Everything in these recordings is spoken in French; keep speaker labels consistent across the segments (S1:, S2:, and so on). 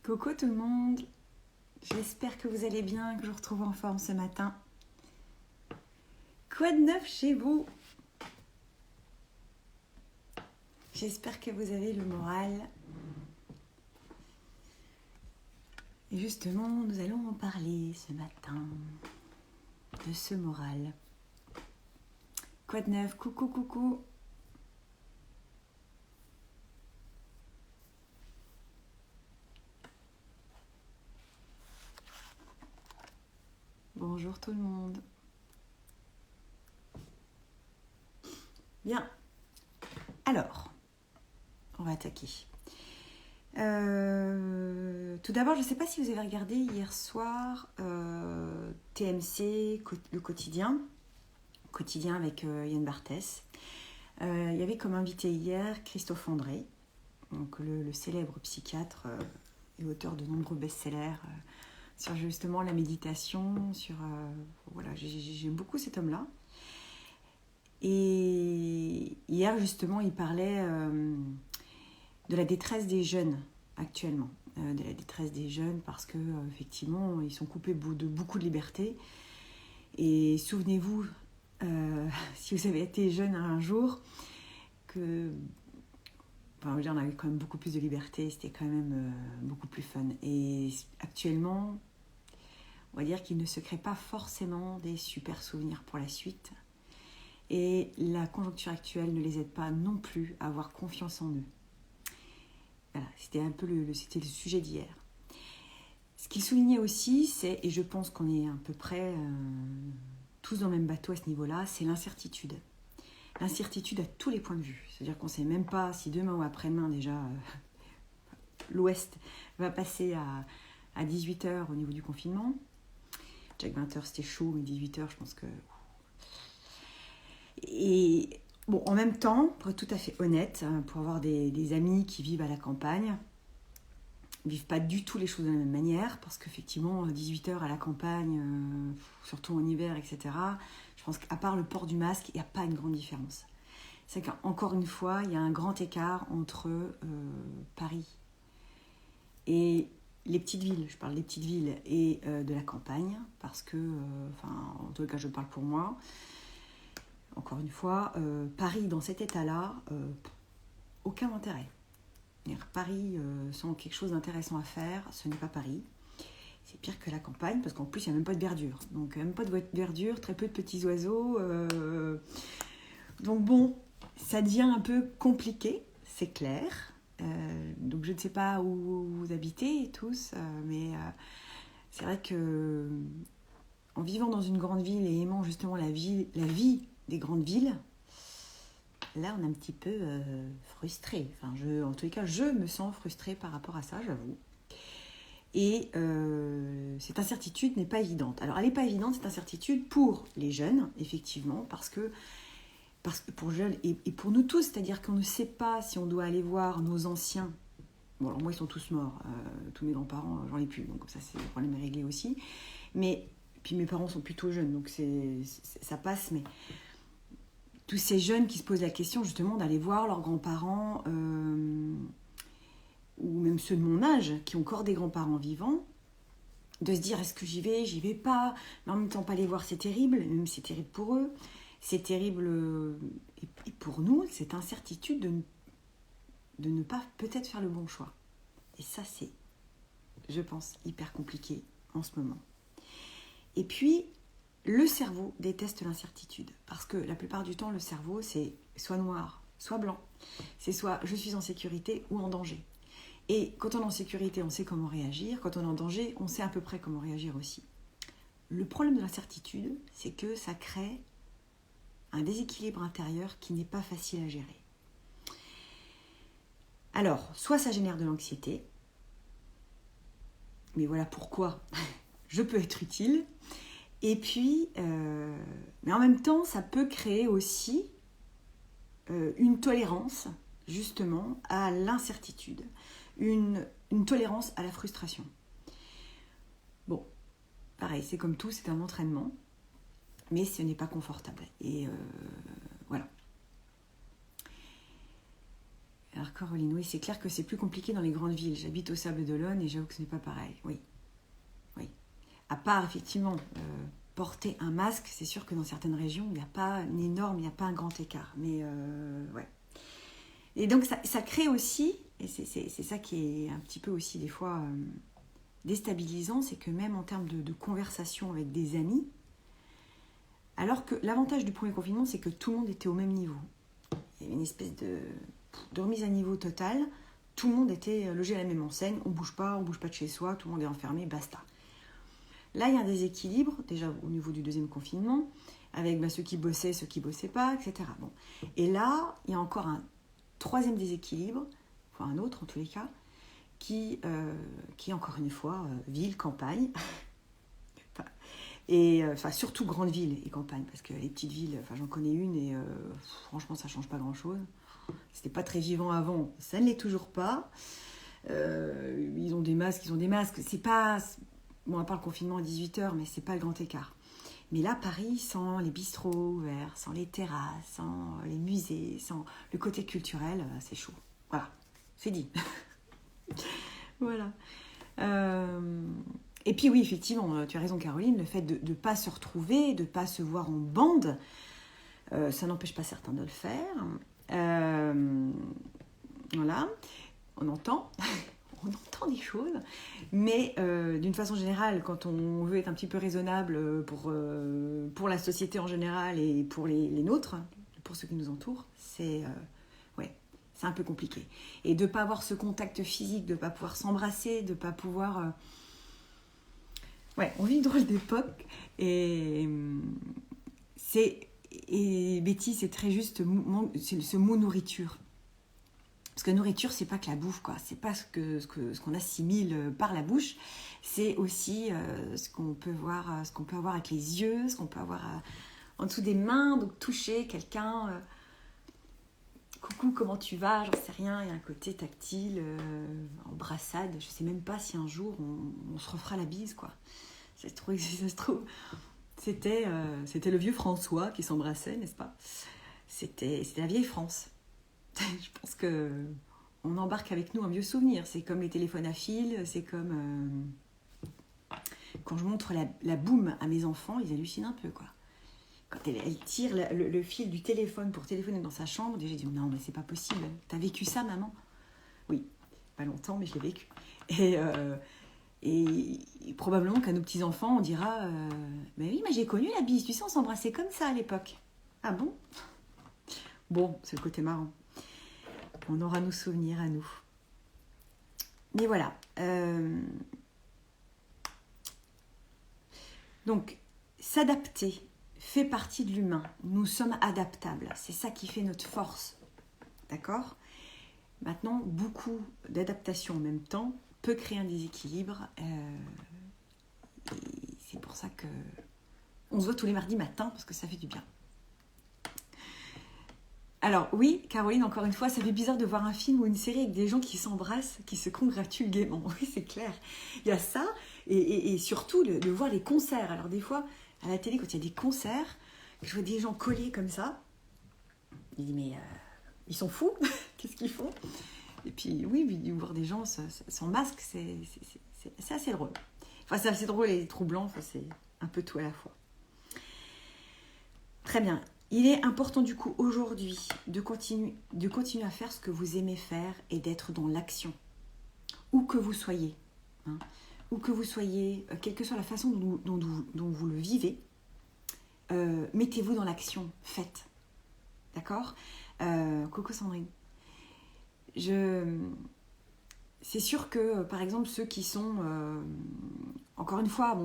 S1: Coucou tout le monde, j'espère que vous allez bien, que je vous retrouve en forme ce matin. Quoi de neuf chez vous? J'espère que vous avez le moral. Et justement, nous allons en parler ce matin de ce moral. Quoi de neuf? Coucou, coucou. Bonjour tout le monde. Bien. Alors, on va attaquer. Tout d'abord, je ne sais pas si vous avez regardé hier soir TMC, le quotidien avec Yann Barthès. Il y avait comme invité hier Christophe André, donc le célèbre psychiatre et auteur de nombreux best-sellers sur justement la méditation, voilà, j'aime beaucoup cet homme-là. Et hier justement, il parlait de la détresse des jeunes actuellement, de la détresse des jeunes parce que effectivement, ils sont coupés de beaucoup de liberté. Et souvenez-vous, si vous avez été jeune un jour, on avait quand même beaucoup plus de liberté, c'était quand même beaucoup plus fun. Et actuellement, on va dire qu'il ne se crée pas forcément des super souvenirs pour la suite. Et la conjoncture actuelle ne les aide pas non plus à avoir confiance en eux. Voilà, c'était un peu c'était le sujet d'hier. Ce qu'il soulignait aussi, et je pense qu'on est à peu près tous dans le même bateau à ce niveau-là, c'est l'incertitude. L'incertitude à tous les points de vue. C'est-à-dire qu'on ne sait même pas si demain ou après-demain, déjà, l'Ouest va passer à 18h au niveau du confinement. Déjà que 20h, c'était chaud, mais 18h, je pense que... Et bon, en même temps, pour être tout à fait honnête, pour avoir des amis qui vivent à la campagne, ne vivent pas du tout les choses de la même manière, parce qu'effectivement, 18h à la campagne, surtout en hiver, etc., je pense qu'à part le port du masque, il n'y a pas une grande différence. C'est qu'encore une fois, il y a un grand écart entre Paris et les petites villes. Je parle des petites villes et de la campagne, parce que, en tout cas, je parle pour moi. Encore une fois, Paris dans cet état-là, aucun intérêt. Paris sans quelque chose d'intéressant à faire, ce n'est pas Paris. C'est pire que la campagne, parce qu'en plus, il n'y a même pas de verdure. Donc, même pas de verdure, très peu de petits oiseaux. Donc bon, ça devient un peu compliqué, c'est clair. Donc, je ne sais pas où vous habitez tous, mais c'est vrai que en vivant dans une grande ville et aimant justement la vie des grandes villes, là, on est un petit peu frustré. En tous les cas, je me sens frustrée par rapport à ça, j'avoue. Et cette incertitude n'est pas évidente. Alors, elle n'est pas évidente, cette incertitude, pour les jeunes, effectivement, parce que pour jeunes et pour nous tous, c'est-à-dire qu'on ne sait pas si on doit aller voir nos anciens. Bon, alors moi, ils sont tous morts. Tous mes grands-parents, j'en ai plus, donc ça, c'est le problème est réglé aussi. Mais, puis mes parents sont plutôt jeunes, donc ça passe, mais... Tous ces jeunes qui se posent la question justement d'aller voir leurs grands-parents ou même ceux de mon âge qui ont encore des grands-parents vivants, de se dire est-ce que j'y vais pas, mais en même temps pas les voir c'est terrible, même c'est terrible pour eux, c'est terrible et pour nous, cette incertitude de ne pas peut-être faire le bon choix. Et ça c'est, je pense, hyper compliqué en ce moment. Et puis, le cerveau déteste l'incertitude parce que la plupart du temps, le cerveau, c'est soit noir, soit blanc. C'est soit je suis en sécurité ou en danger. Et quand on est en sécurité, on sait comment réagir. Quand on est en danger, on sait à peu près comment réagir aussi. Le problème de l'incertitude, c'est que ça crée un déséquilibre intérieur qui n'est pas facile à gérer. Alors, soit ça génère de l'anxiété, mais voilà pourquoi je peux être utile. Et puis, mais en même temps, ça peut créer aussi une tolérance, justement, à l'incertitude, une tolérance à la frustration. Bon, pareil, c'est comme tout, c'est un entraînement, mais ce n'est pas confortable. Et voilà. Alors Caroline, oui, c'est clair que c'est plus compliqué dans les grandes villes. J'habite au Sables-d'Olonne et j'avoue que ce n'est pas pareil. Oui, oui. À part, effectivement, porter un masque, c'est sûr que dans certaines régions, il n'y a pas une énorme, il n'y a pas un grand écart. Mais, ouais. Et donc, ça crée aussi, et c'est ça qui est un petit peu aussi, des fois, déstabilisant, c'est que même en termes de conversation avec des amis, alors que l'avantage du premier confinement, c'est que tout le monde était au même niveau. Il y avait une espèce de remise à niveau totale. Tout le monde était logé à la même enseigne. On ne bouge pas de chez soi. Tout le monde est enfermé, basta. Là, il y a un déséquilibre, déjà au niveau du deuxième confinement, avec ceux qui bossaient, ceux qui ne bossaient pas, etc. Bon. Et là, il y a encore un troisième déséquilibre, enfin un autre en tous les cas, qui encore une fois, ville, campagne. Et enfin, surtout grandes villes et campagnes, parce que les petites villes, enfin, j'en connais une et franchement, ça ne change pas grand-chose. C'était pas très vivant avant, ça ne l'est toujours pas. Ils ont des masques. C'est pas... Bon, à part le confinement à 18h, mais c'est pas le grand écart. Mais là, Paris, sans les bistrots ouverts, sans les terrasses, sans les musées, sans le côté culturel, c'est chaud. Voilà, c'est dit. Voilà. Et puis oui, effectivement, tu as raison Caroline, le fait de ne pas se retrouver, de ne pas se voir en bande, ça n'empêche pas certains de le faire. Voilà, on entend des choses, mais d'une façon générale, quand on veut être un petit peu raisonnable pour la société en général et pour les nôtres, pour ceux qui nous entourent, c'est un peu compliqué. Et de ne pas avoir ce contact physique, de ne pas pouvoir s'embrasser, de ne pas pouvoir... on vit une drôle d'époque et Betty, c'est très juste c'est ce mot nourriture. Parce que nourriture, c'est pas que la bouffe, quoi. C'est pas ce qu'on assimile par la bouche. C'est aussi ce qu'on peut voir, avec les yeux, ce qu'on peut avoir en dessous des mains, donc toucher quelqu'un. Coucou, comment tu vas? J'en sais rien. Il y a un côté tactile, embrassade. Je sais même pas si un jour on se refera la bise, quoi. Ça se trouve. C'était le vieux François qui s'embrassait, n'est-ce pas? C'était la vieille France. Je pense qu'on embarque avec nous un vieux souvenir. C'est comme les téléphones à fil, c'est comme... quand je montre la boum à mes enfants, ils hallucinent un peu, quoi. Quand elle tire le fil du téléphone pour téléphoner dans sa chambre, déjà, ils disent « Non, mais c'est pas possible. T'as vécu ça, maman ?» Oui, pas longtemps, mais je l'ai vécu. Et probablement qu'à nos petits-enfants, on dira « Mais oui, mais j'ai connu la bise. Tu sais, on s'embrassait comme ça à l'époque. » Ah bon? Bon, c'est le côté marrant. On aura nos souvenirs à nous. Mais voilà. Donc, s'adapter fait partie de l'humain. Nous sommes adaptables. C'est ça qui fait notre force. D'accord? Maintenant, beaucoup d'adaptation en même temps peut créer un déséquilibre. Et c'est pour ça qu'on se voit tous les mardis matins, parce que ça fait du bien. Alors oui, Caroline, encore une fois, ça fait bizarre de voir un film ou une série avec des gens qui s'embrassent, qui se congratulent gaiement. Oui, c'est clair. Il y a ça, et surtout de voir les concerts. Alors des fois, à la télé, quand il y a des concerts, je vois des gens collés comme ça. Je me dis, mais ils sont fous. Qu'est-ce qu'ils font? Et puis oui, voir des gens sans masque, c'est assez drôle. Enfin, c'est assez drôle et troublant, enfin, c'est un peu tout à la fois. Très bien. Il est important du coup aujourd'hui de continuer à faire ce que vous aimez faire et d'être dans l'action. Où que vous soyez. Où que vous soyez, quelle que soit la façon dont vous le vivez, mettez-vous dans l'action, faites. D'accord? Coucou Sandrine. C'est sûr que, par exemple, ceux qui sont... encore une fois,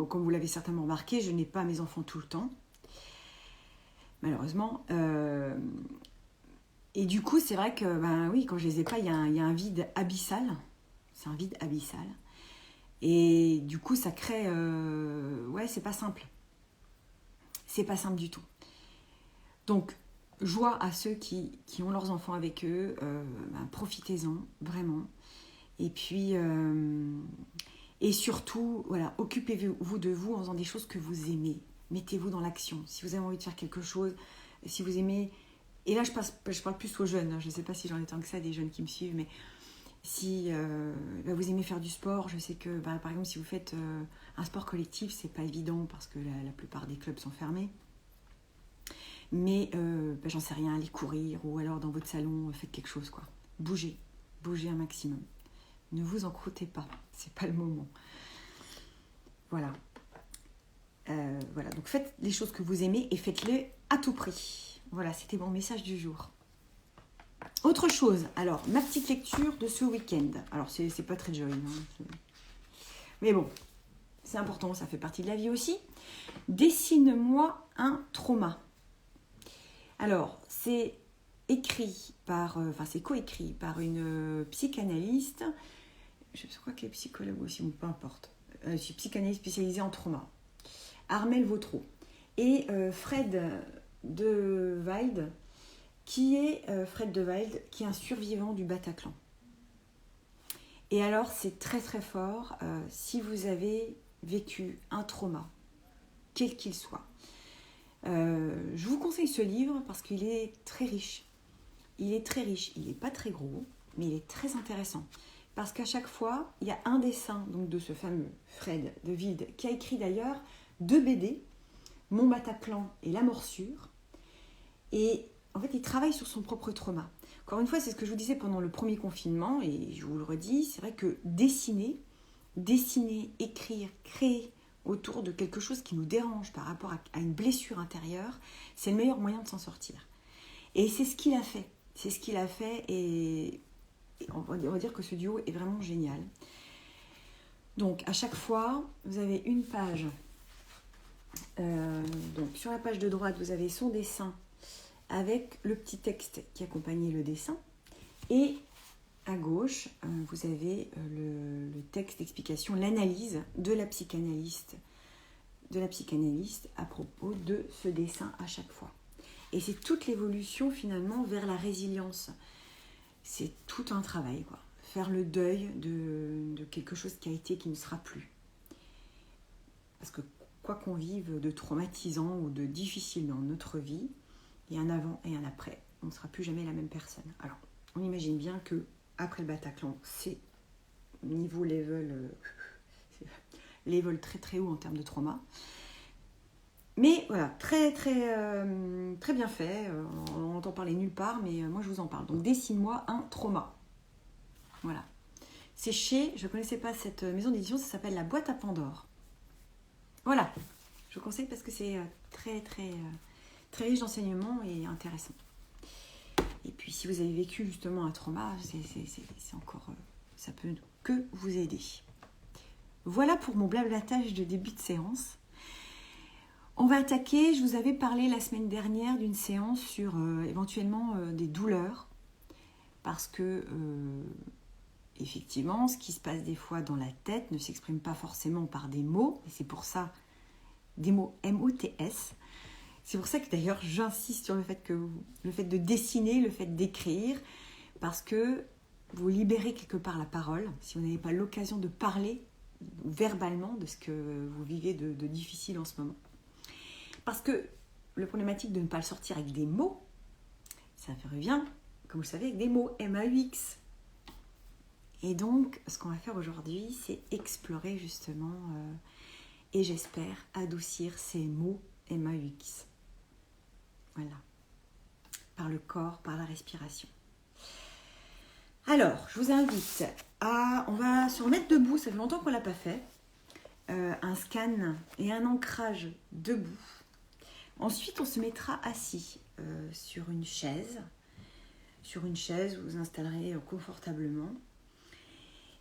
S1: comme vous l'avez certainement remarqué, je n'ai pas mes enfants tout le temps. Malheureusement. Et du coup, c'est vrai que, oui, quand je les ai pas, il y a un vide abyssal. C'est un vide abyssal. Et du coup, ça crée... c'est pas simple. C'est pas simple du tout. Donc, joie à ceux qui ont leurs enfants avec eux. Profitez-en, vraiment. Et puis... et surtout, voilà, occupez-vous de vous en faisant des choses que vous aimez. Mettez-vous dans l'action. Si vous avez envie de faire quelque chose, si vous aimez Et là, je parle plus aux jeunes. Je ne sais pas si j'en ai tant que ça, des jeunes qui me suivent, mais si vous aimez faire du sport, je sais que, par exemple, si vous faites un sport collectif, c'est pas évident parce que la plupart des clubs sont fermés. Mais j'en sais rien, allez courir ou alors dans votre salon, faites quelque chose, quoi. Bougez un maximum. Ne vous en croûtez pas, c'est pas le moment. Voilà. Voilà, donc faites les choses que vous aimez et faites-les à tout prix. Voilà, c'était mon message du jour. Autre chose, alors, ma petite lecture de ce week-end. Alors, c'est pas très joli, hein, mais bon, c'est important, ça fait partie de la vie aussi. Dessine-moi un trauma. Alors, c'est c'est coécrit par une psychanalyste. Je crois qu'elle est psychologue aussi, peu importe. Je suis psychanalyste spécialisée en trauma. Armelle Vautreau. Et Fred De Wilde, qui est un survivant du Bataclan. Et alors, c'est très très fort si vous avez vécu un trauma, quel qu'il soit. Je vous conseille ce livre parce qu'il est très riche. Il n'est pas très gros, mais il est très intéressant. Parce qu'à chaque fois, il y a un dessin donc, de ce fameux Fred De Wilde, qui a écrit d'ailleurs 2 BD, Mon Bataclan et La Morsure. Et en fait, il travaille sur son propre trauma. Encore une fois, c'est ce que je vous disais pendant le premier confinement, et je vous le redis, c'est vrai que dessiner, écrire, créer autour de quelque chose qui nous dérange par rapport à une blessure intérieure, c'est le meilleur moyen de s'en sortir. Et c'est ce qu'il a fait. Et on va dire que ce duo est vraiment génial. Donc, à chaque fois, vous avez une page. Donc, sur la page de droite, vous avez son dessin avec le petit texte qui accompagnait le dessin. Et à gauche, vous avez le texte d'explication, l'analyse de la psychanalyste à propos de ce dessin à chaque fois. Et c'est toute l'évolution finalement vers la résilience. C'est tout un travail, quoi. Faire le deuil de quelque chose qui a été, qui ne sera plus. Parce que quoi qu'on vive de traumatisant ou de difficile dans notre vie, il y a un avant et un après. On ne sera plus jamais la même personne. Alors, on imagine bien que après le Bataclan, c'est niveau level très très haut en termes de trauma. Mais voilà, très bien fait. On entend parler nulle part, mais moi je vous en parle. Donc dessine-moi un trauma. Voilà. C'est je ne connaissais pas cette maison d'édition, ça s'appelle La Boîte à Pandore. Voilà. Je vous conseille parce que c'est très riche d'enseignements et intéressant. Et puis si vous avez vécu justement un trauma, c'est encore, ça peut que vous aider. Voilà pour mon blablatage de début de séance. On va attaquer, je vous avais parlé la semaine dernière d'une séance sur éventuellement des douleurs. Parce que, effectivement, ce qui se passe des fois dans la tête ne s'exprime pas forcément par des mots. Et c'est pour ça, des mots M-O-T-S. C'est pour ça que d'ailleurs j'insiste sur le fait de dessiner, le fait d'écrire. Parce que vous libérez quelque part la parole. Si vous n'avez pas l'occasion de parler verbalement de ce que vous vivez de difficile en ce moment. Parce que le problématique de ne pas le sortir avec des mots, ça revient, comme vous le savez, avec des mots M-A-U-X. Et donc, ce qu'on va faire aujourd'hui, c'est explorer justement, et j'espère, adoucir ces mots M-A-U-X. Voilà. Par le corps, par la respiration. Alors, je vous invite on va se remettre debout, ça fait longtemps qu'on ne l'a pas fait. Un scan et un ancrage debout. Ensuite, on se mettra assis sur une chaise. Sur une chaise, vous vous installerez confortablement.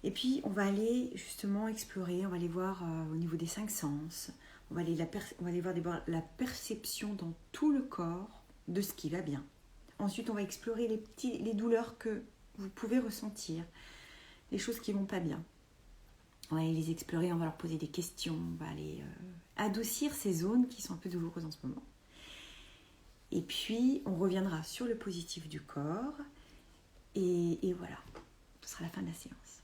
S1: Et puis, on va aller justement explorer, on va aller voir au niveau des 5 sens. On va aller voir la perception dans tout le corps de ce qui va bien. Ensuite, on va explorer les douleurs que vous pouvez ressentir, les choses qui ne vont pas bien. On va aller les explorer, on va leur poser des questions, on va aller adoucir ces zones qui sont un peu douloureuses en ce moment. Et puis, on reviendra sur le positif du corps. Et voilà, ce sera la fin de la séance.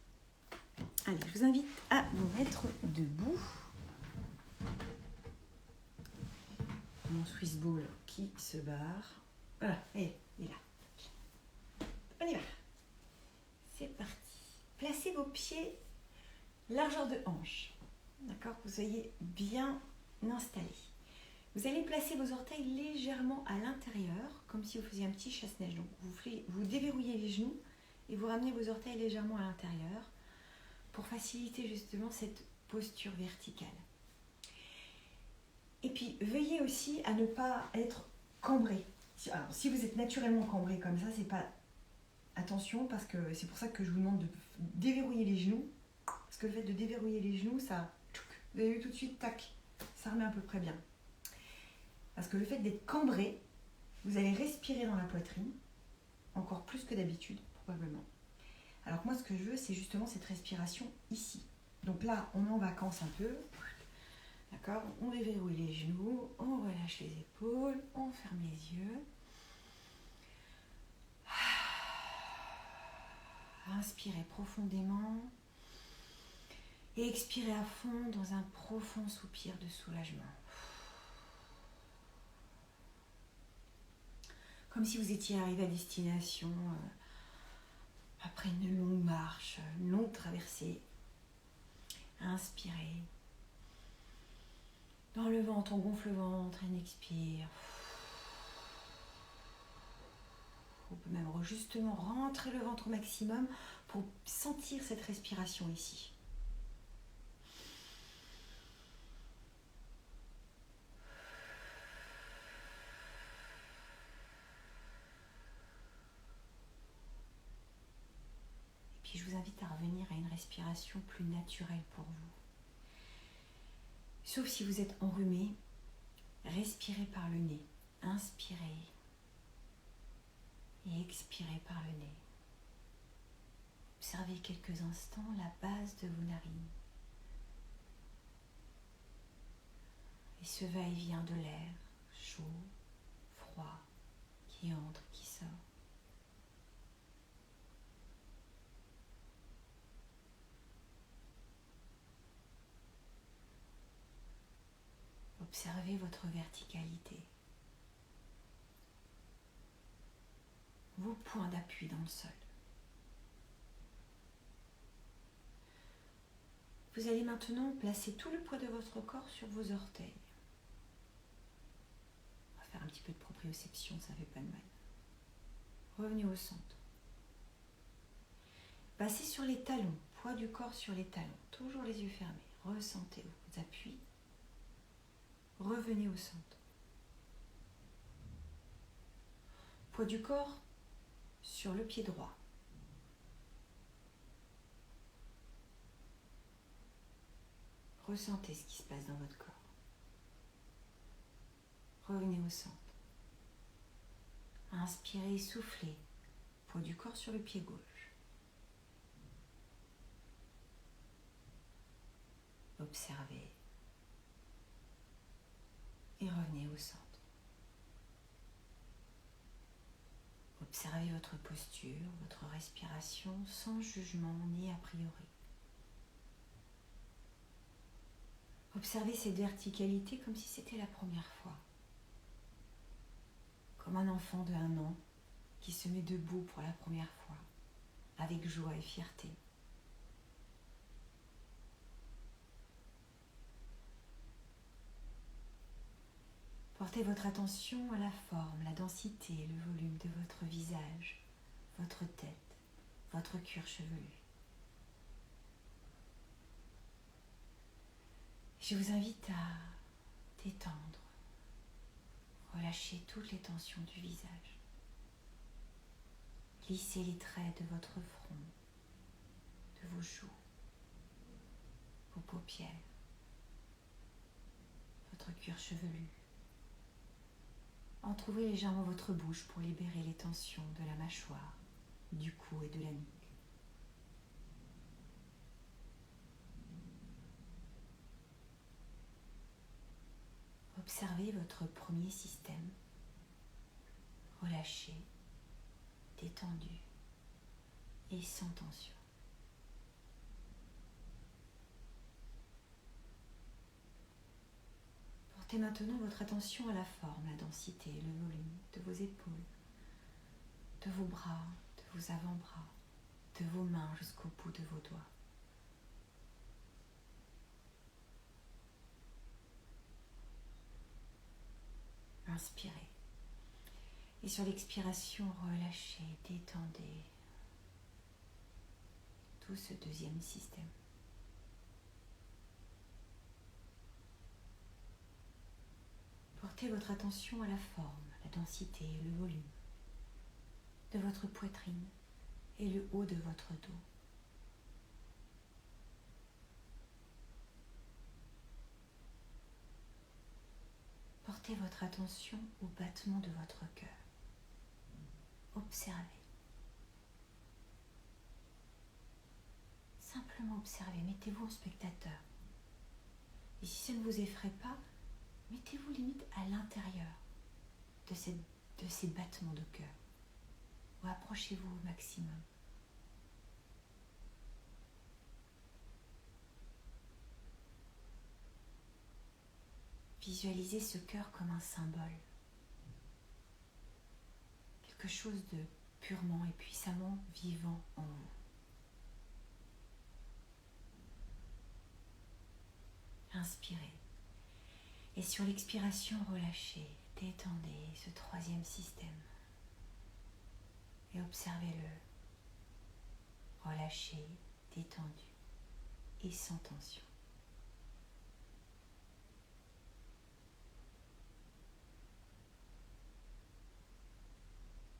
S1: Allez, je vous invite à vous mettre debout. Mon Swiss Ball qui se barre. Voilà, et là. On y va. C'est parti. Placez vos pieds largeur de hanche. D'accord, que vous soyez bien installés. Vous allez placer vos orteils légèrement à l'intérieur, comme si vous faisiez un petit chasse-neige. Donc vous déverrouillez les genoux et vous ramenez vos orteils légèrement à l'intérieur pour faciliter justement cette posture verticale. Et puis veillez aussi à ne pas être cambré. Alors, si vous êtes naturellement cambré comme ça, c'est pas... Attention, parce que c'est pour ça que je vous demande de déverrouiller les genoux. Parce que le fait de déverrouiller les genoux, ça... Vous avez vu tout de suite, tac, ça remet à peu près bien. Parce que le fait d'être cambré, vous allez respirer dans la poitrine, encore plus que d'habitude, probablement. Alors que moi, ce que je veux, c'est justement cette respiration ici. Donc là, on est en vacances un peu. D'accord? On déverrouille les genoux, on relâche les épaules, on ferme les yeux. Inspirez profondément. Et expirez à fond dans un profond soupir de soulagement. Comme si vous étiez arrivé à destination après une longue marche, une longue traversée. Inspirez. Dans le ventre, on gonfle le ventre, on expire. On peut même justement rentrer le ventre au maximum pour sentir cette respiration ici. Et puis je vous invite à revenir à une respiration plus naturelle pour vous. Sauf si vous êtes enrhumé, respirez par le nez. Inspirez et expirez par le nez. Observez quelques instants la base de vos narines. Et ce va-et-vient de l'air, chaud, froid, qui entre, qui sort. Observez votre verticalité. Vos points d'appui dans le sol. Vous allez maintenant placer tout le poids de votre corps sur vos orteils. On va faire un petit peu de proprioception, ça ne fait pas de mal. Revenez au centre. Passez sur les talons, poids du corps sur les talons. Toujours les yeux fermés. Ressentez vos appuis. Revenez au centre. Poids du corps sur le pied droit. Ressentez ce qui se passe dans votre corps. Revenez au centre. Inspirez, soufflez. Poids du corps sur le pied gauche. Observez. Et revenez au centre. Observez votre posture, votre respiration sans jugement ni a priori. Observez cette verticalité comme si c'était la première fois. Comme un enfant de 1 an qui se met debout pour la première fois, avec joie et fierté. Portez votre attention à la forme, la densité, le volume de votre visage, votre tête, votre cuir chevelu. Je vous invite à détendre, relâcher toutes les tensions du visage. Lissez les traits de votre front, de vos joues, vos paupières, votre cuir chevelu. Entrouvez légèrement votre bouche pour libérer les tensions de la mâchoire, du cou et de la nuque. Observez votre premier système, relâché, détendu et sans tension. Portez Portez maintenant votre attention à la forme, la densité, le volume de vos épaules, de vos bras, de vos avant-bras, de vos mains jusqu'au bout de vos doigts. Inspirez. Et sur l'expiration, relâchez, détendez tout ce deuxième système. Portez votre attention à la forme, la densité, le volume de votre poitrine et le haut de votre dos. Portez votre attention au battement de votre cœur. Observez. Simplement observez, mettez-vous en spectateur. Et si ça ne vous effraie pas, mettez-vous limite à l'intérieur de ces battements de cœur. Ou approchez-vous au maximum. Visualisez ce cœur comme un symbole. Quelque chose de purement et puissamment vivant en vous. Inspirez. Et sur l'expiration, relâchez, détendez ce troisième système. Et observez-le. Relâché, détendu et sans tension.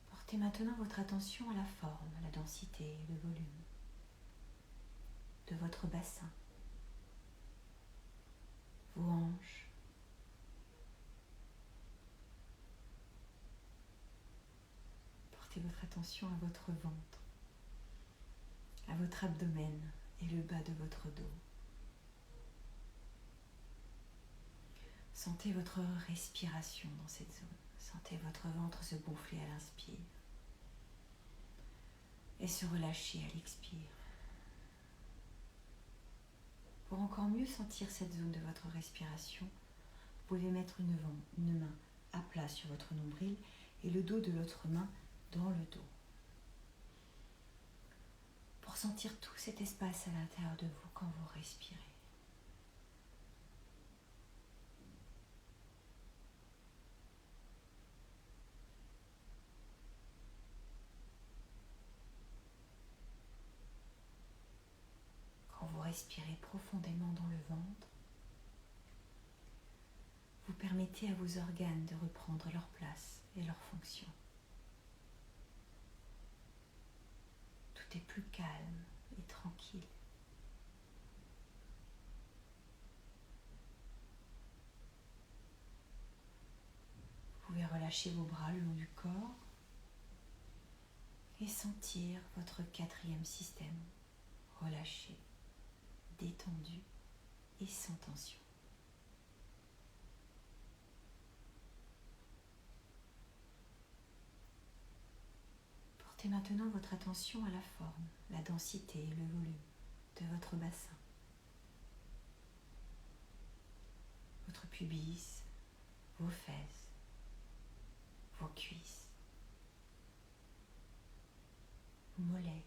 S1: Portez maintenant votre attention à la forme, la densité, le volume de votre bassin, vos hanches, portez votre attention à votre ventre, à votre abdomen et le bas de votre dos. Sentez votre respiration dans cette zone. Sentez votre ventre se gonfler à l'inspire et se relâcher à l'expire. Pour encore mieux sentir cette zone de votre respiration, vous pouvez mettre une main à plat sur votre nombril et le dos de l'autre main dans le dos. Pour sentir tout cet espace à l'intérieur de vous quand vous respirez. Quand vous respirez profondément dans le ventre, vous permettez à vos organes de reprendre leur place et leur fonction. Tout est plus calme et tranquille. Vous pouvez relâcher vos bras le long du corps et sentir votre quatrième système relâché, détendu et sans tension. Portez maintenant votre attention à la forme, la densité et le volume de votre bassin. Votre pubis, vos fesses, vos cuisses, vos mollets,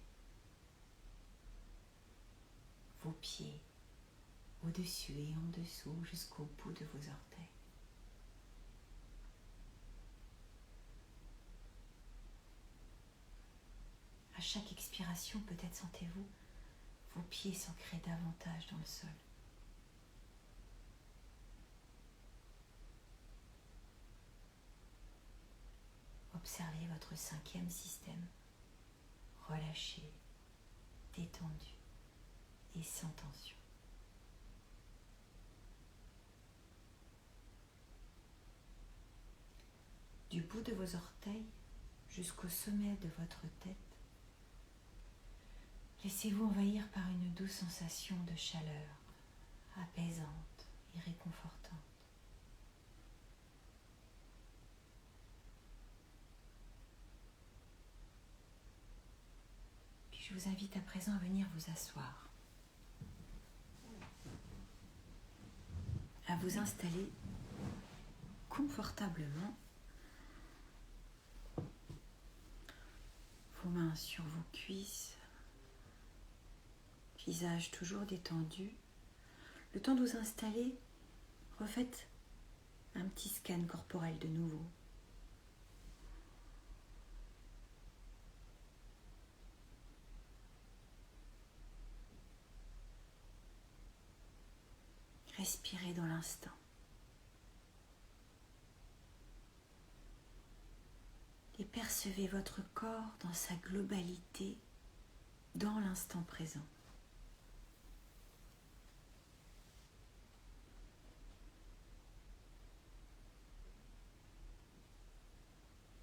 S1: vos pieds, au-dessus et en dessous jusqu'au bout de vos orteils. À chaque expiration, peut-être sentez-vous vos pieds s'ancrer davantage dans le sol. Observez votre cinquième système, relâché, détendu et sans tension. Du bout de vos orteils jusqu'au sommet de votre tête, laissez-vous envahir par une douce sensation de chaleur, apaisante et réconfortante. Puis je vous invite à présent à venir vous asseoir, à vous installer confortablement. Vos mains sur vos cuisses, visage toujours détendu. Le temps de vous installer, refaites un petit scan corporel de nouveau. Respirez dans l'instant. Et percevez votre corps dans sa globalité, dans l'instant présent.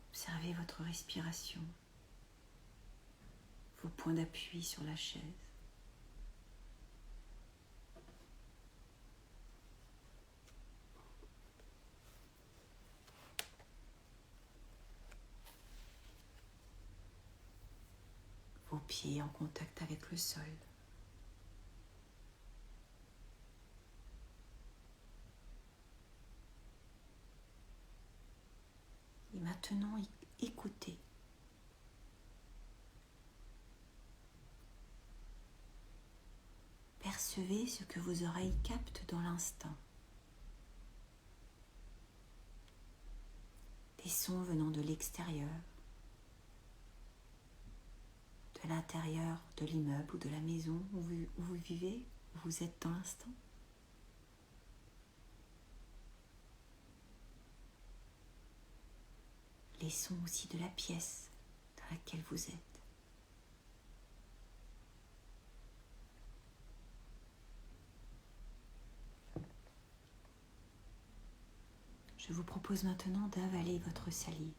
S1: Observez votre respiration, vos points d'appui sur la chaise. Vos pieds en contact avec le sol. Et maintenant, écoutez. Percevez ce que vos oreilles captent dans l'instant. Des sons venant de l'extérieur, de l'intérieur de l'immeuble ou de la maison où vous vivez, où vous êtes dans l'instant. Les sons aussi de la pièce dans laquelle vous êtes. Je vous propose maintenant d'avaler votre salive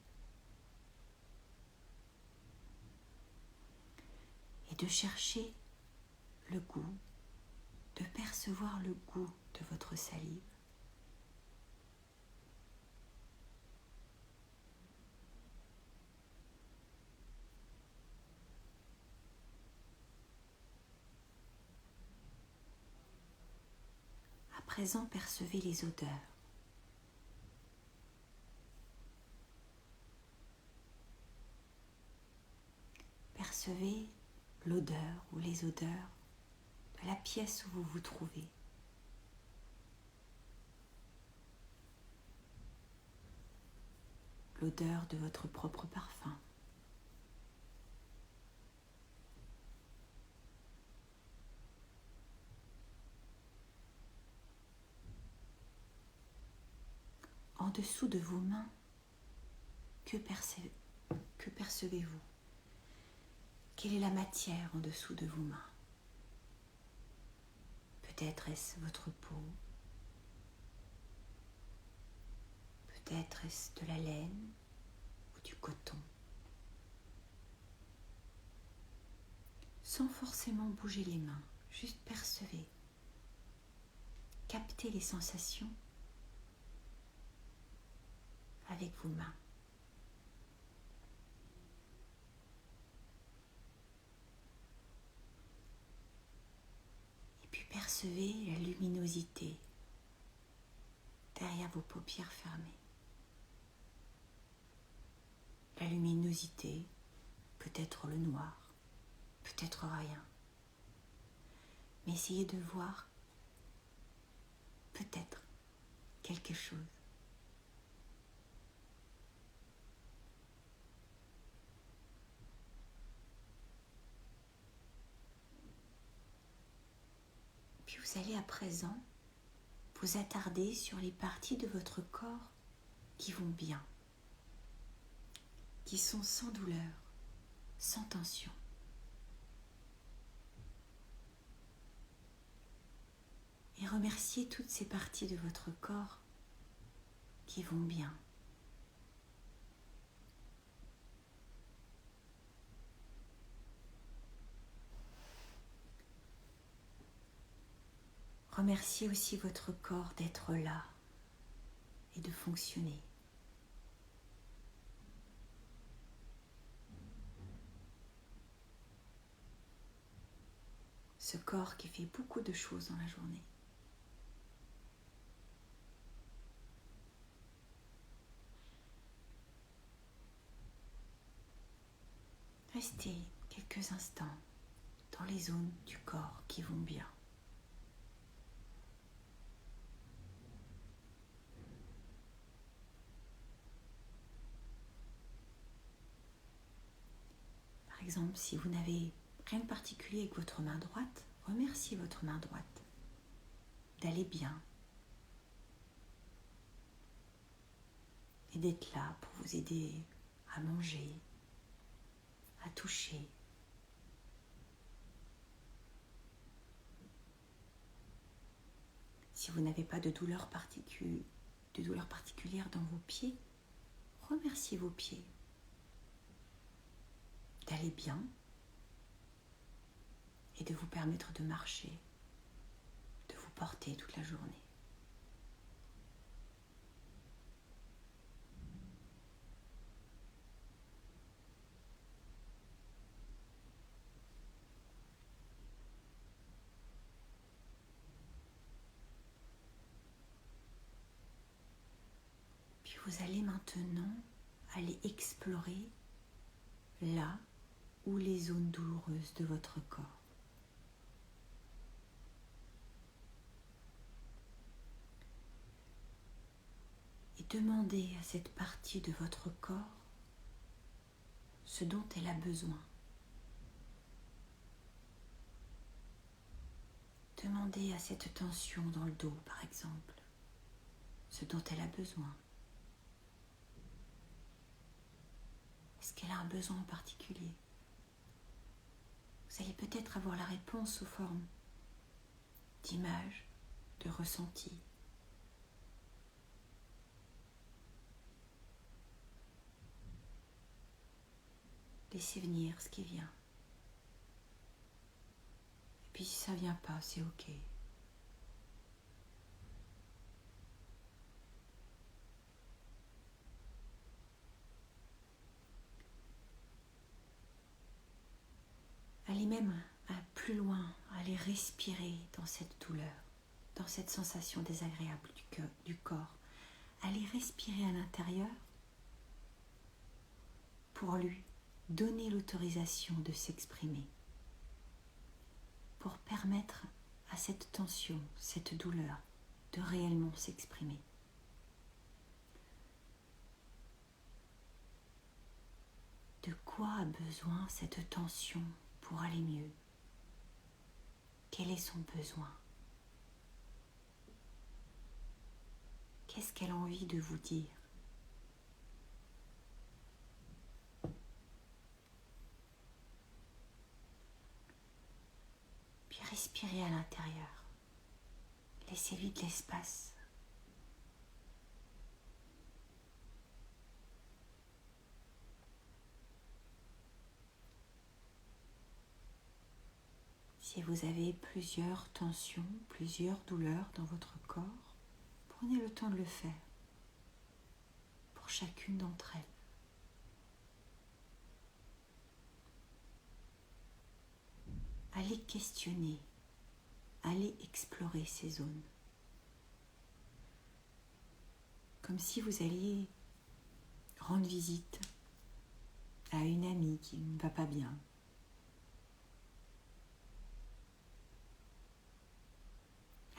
S1: et de chercher le goût, de percevoir le goût de votre salive. À présent, percevez les odeurs. Percevez l'odeur ou les odeurs de la pièce où vous vous trouvez. L'odeur de votre propre parfum. En dessous de vos mains, que percevez-vous? Quelle est la matière en dessous de vos mains? Peut-être est-ce votre peau? Peut-être est-ce de la laine ou du coton? Sans forcément bouger les mains, juste percevez. Captez les sensations avec vos mains. Et puis percevez la luminosité derrière vos paupières fermées. La luminosité, peut-être le noir, peut-être rien. Mais essayez de voir peut-être quelque chose. Puis vous allez à présent vous attarder sur les parties de votre corps qui vont bien, qui sont sans douleur, sans tension. Et remerciez toutes ces parties de votre corps qui vont bien. Remerciez aussi votre corps d'être là et de fonctionner. Ce corps qui fait beaucoup de choses dans la journée. restez quelques instants dans les zones du corps qui vont bien. Par exemple, si vous n'avez rien de particulier avec votre main droite, remerciez votre main droite d'aller bien et d'être là pour vous aider à manger, à toucher. Si vous n'avez pas de douleur particulière dans vos pieds, remerciez vos pieds d'aller bien et de vous permettre de marcher, de vous porter toute la journée. Puis vous allez maintenant aller explorer là où les zones douloureuses de votre corps. Et demandez à cette partie de votre corps ce dont elle a besoin. Demandez à cette tension dans le dos, par exemple, ce dont elle a besoin. Est-ce qu'elle a un besoin en particulier? Vous allez peut-être avoir la réponse sous forme d'image, de ressenti. Laissez venir ce qui vient. Et puis si ça ne vient pas, c'est ok. Allez même plus loin, allez respirer dans cette douleur, dans cette sensation désagréable du corps. Allez respirer à l'intérieur pour lui donner l'autorisation de s'exprimer, pour permettre à cette tension, cette douleur, de réellement s'exprimer. De quoi a besoin cette tension pour aller mieux? Quel est son besoin? Qu'est-ce qu'elle a envie de vous dire? Puis respirez à l'intérieur. Laissez-lui de l'espace. Si vous avez plusieurs tensions, plusieurs douleurs dans votre corps, prenez le temps de le faire pour chacune d'entre elles. Allez questionner, allez explorer ces zones. Comme si vous alliez rendre visite à une amie qui ne va pas bien.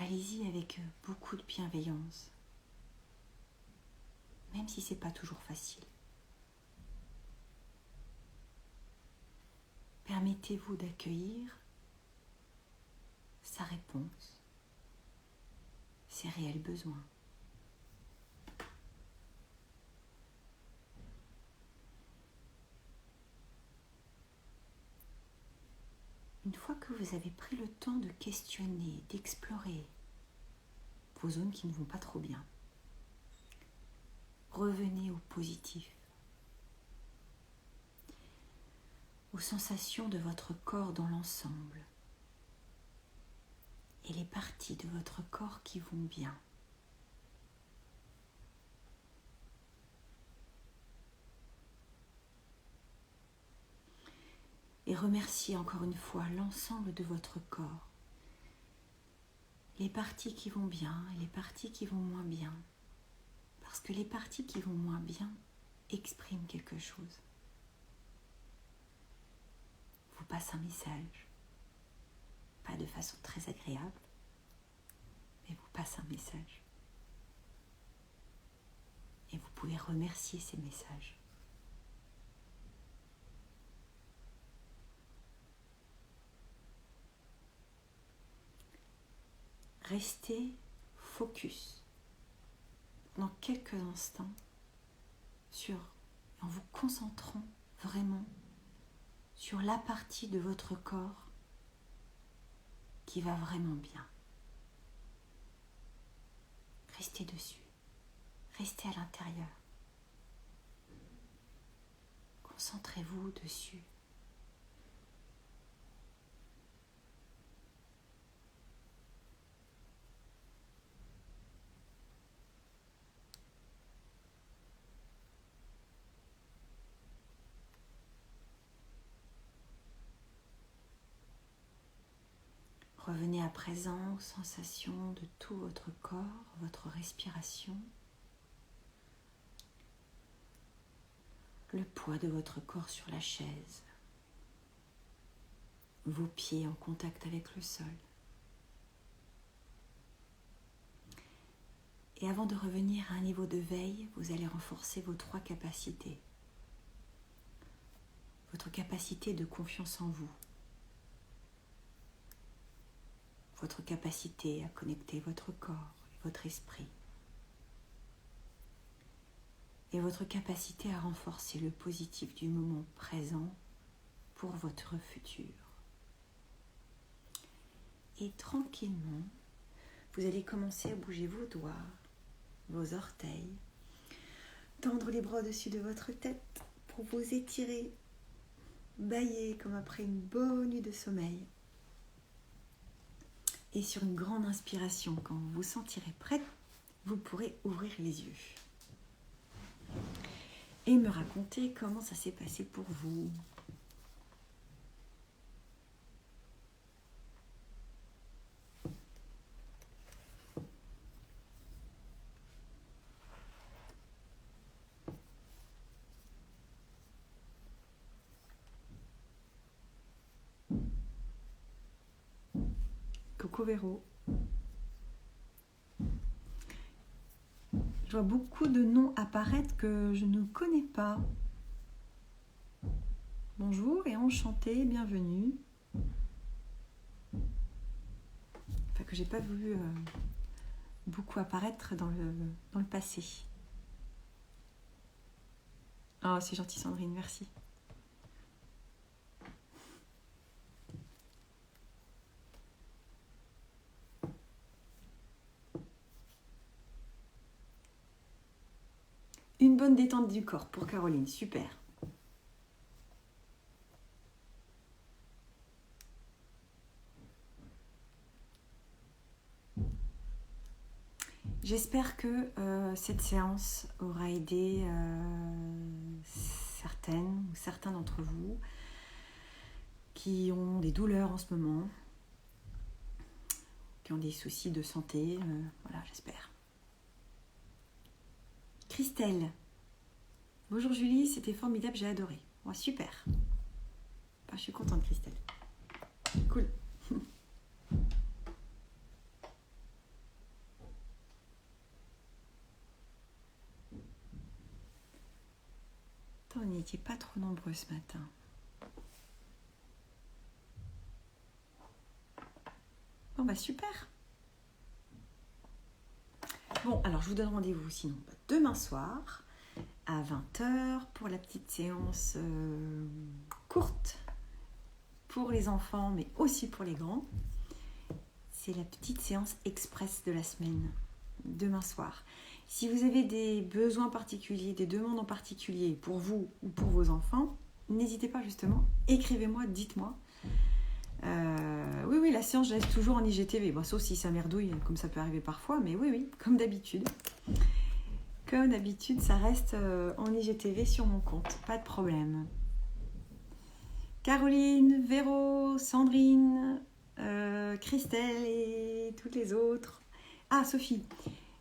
S1: Allez-y avec beaucoup de bienveillance, même si ce n'est pas toujours facile. Permettez-vous d'accueillir sa réponse, ses réels besoins. Une fois que vous avez pris le temps de questionner, d'explorer vos zones qui ne vont pas trop bien, revenez au positif, aux sensations de votre corps dans l'ensemble et les parties de votre corps qui vont bien. Et remerciez encore une fois l'ensemble de votre corps, les parties qui vont bien et les parties qui vont moins bien, parce que les parties qui vont moins bien expriment quelque chose. vous passe un message. Pas de façon très agréable, mais vous passe un message. Et vous pouvez remercier ces messages. Restez focus pendant quelques instants en vous concentrant vraiment sur la partie de votre corps qui va vraiment bien. Restez dessus. Restez à l'intérieur. Concentrez-vous dessus. Revenez à présent aux sensations de tout votre corps, votre respiration, le poids de votre corps sur la chaise, vos pieds en contact avec le sol. Et avant de revenir à un niveau de veille, vous allez renforcer vos 3 capacités. Votre capacité de confiance en vous, votre capacité à connecter votre corps et votre esprit, et votre capacité à renforcer le positif du moment présent pour votre futur. Et tranquillement, vous allez commencer à bouger vos doigts, vos orteils, tendre les bras au-dessus de votre tête pour vous étirer, bâiller comme après une bonne nuit de sommeil. Et sur une grande inspiration, quand vous vous sentirez prête, vous pourrez ouvrir les yeux. Et me raconter comment ça s'est passé pour vous. Coucou Véro. Je vois beaucoup de noms apparaître que je ne connais pas. Bonjour et enchanté, bienvenue. Enfin que j'ai pas vu beaucoup apparaître dans le passé. Oh, c'est gentil Sandrine, merci. Une bonne détente du corps pour Caroline, super. J'espère que cette séance aura aidé certaines ou certains d'entre vous qui ont des douleurs en ce moment, qui ont des soucis de santé, voilà, j'espère. Christelle, bonjour Julie, c'était formidable, j'ai adoré. Ouais, super. Enfin, je suis contente Christelle. Cool. Attends, on n'était pas trop nombreux ce matin. Bon bah super. Bon, alors je vous donne rendez-vous sinon demain soir à 20h pour la petite séance courte pour les enfants mais aussi pour les grands. C'est la petite séance express de la semaine, demain soir. Si vous avez des besoins particuliers, des demandes en particulier pour vous ou pour vos enfants, n'hésitez pas justement, écrivez-moi, dites-moi. Oui, la séance, je laisse toujours en IGTV. Bon, sauf si ça merdouille, comme ça peut arriver parfois, mais oui, comme d'habitude. Comme d'habitude, ça reste en IGTV sur mon compte, pas de problème. Caroline, Véro, Sandrine, Christelle et toutes les autres. Ah, Sophie,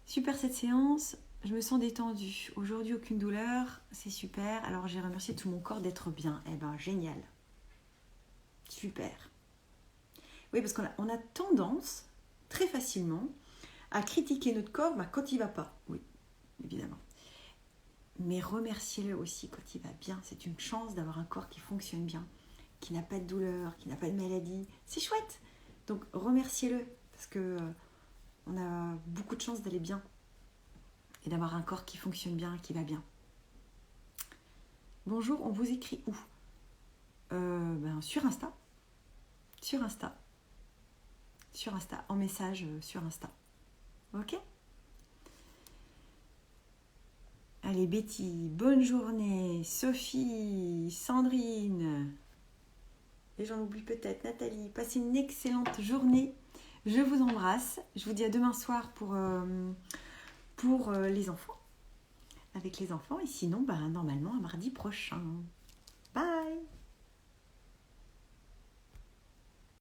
S1: super cette séance, je me sens détendue. Aujourd'hui, aucune douleur, c'est super. Alors, j'ai remercié tout mon corps d'être bien. Eh ben, génial. Super. Oui, parce qu'on a tendance, très facilement, à critiquer notre corps quand il ne va pas. Oui, évidemment. Mais remerciez-le aussi quand il va bien. C'est une chance d'avoir un corps qui fonctionne bien, qui n'a pas de douleur, qui n'a pas de maladie. C'est chouette. Donc remerciez-le, parce que on a beaucoup de chance d'aller bien et d'avoir un corps qui fonctionne bien et qui va bien. Bonjour, on vous écrit où? Sur Insta. Sur Insta. Sur Insta, en message sur Insta. Ok? Allez, Betty, bonne journée. Sophie, Sandrine, et j'en oublie peut-être, Nathalie, passez une excellente journée. Je vous embrasse. Je vous dis à demain soir pour les enfants, avec les enfants. Et sinon, normalement, à mardi prochain.